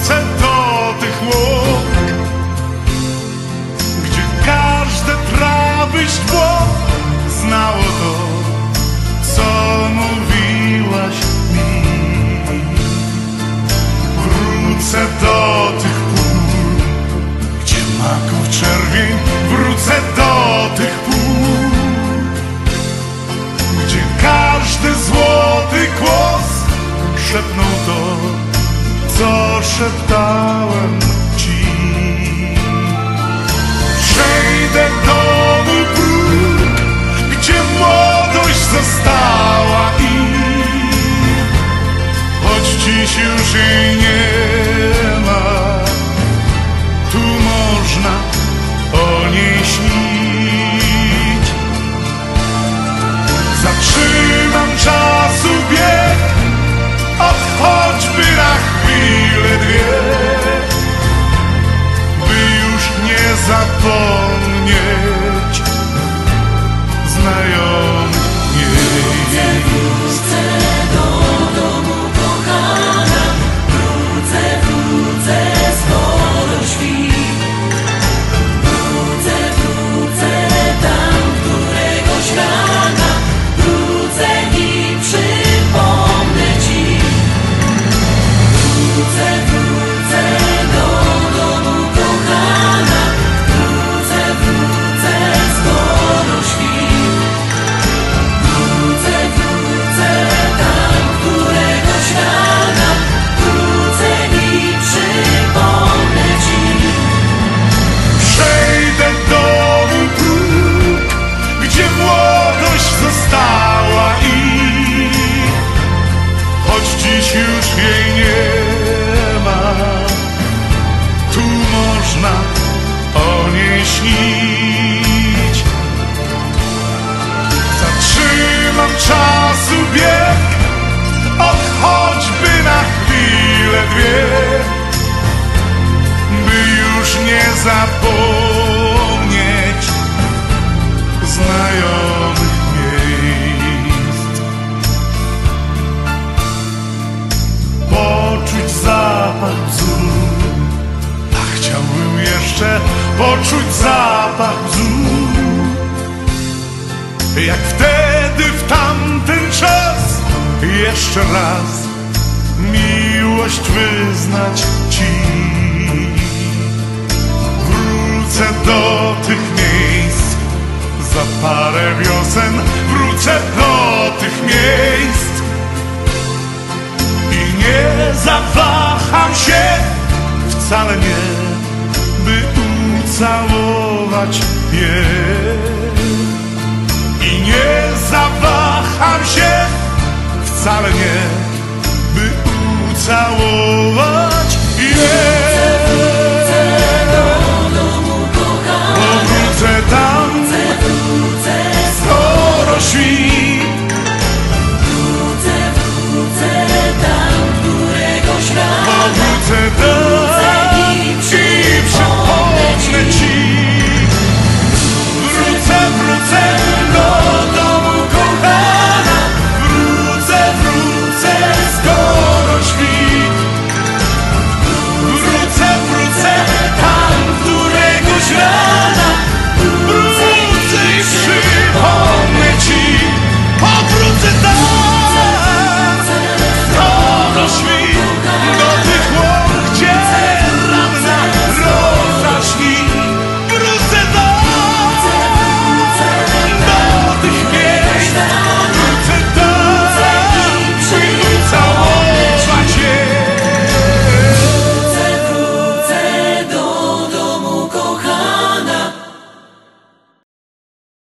wrócę do tych łąk, gdzie każde trawy źdźbło znało to, co mówiłaś mi. Wrócę do tych pól, gdzie maków czerwień. Wrócę do tych pól, gdzie każdy złoty głos szepnął to, co szeptałem ci. Przejdę domu próg, gdzie młodość została i choć dziś już jej nie ma, tu można o niej śnić. Zatrzymam czasu bieg, choćby na chwilę dwie, by już nie zapomnieć znajomych miejsc. Wrócę do domu kochana, wrócę, skoro śpi. Wrócę tam któregoś rana, wrócę i przypomnę ci. Wrócę do domu kochana, wrócę, skoro śpi. Wrócę tam któregoś rana, wrócę i przypomnę ci. Przejdę domu próg, gdzie młodość została i choć dziś już jej nie ma, tu można o niej śnić. Zatrzymam czasu bieg, choćby na chwilę dwie, by już nie zapomnieć znajomych miejsc. Poczuć zapach bzu, a chciałbym jeszcze poczuć zapach bzu, jak wtedy, w tamten czas. Jeszcze raz miłość wyznać ci. Wrócę do tych miejsc za parę wiosen. Wrócę do tych miejsc i nie zawaham się wcale nie, by ucałować je. I nie zawaham się wcale nie, by ucałować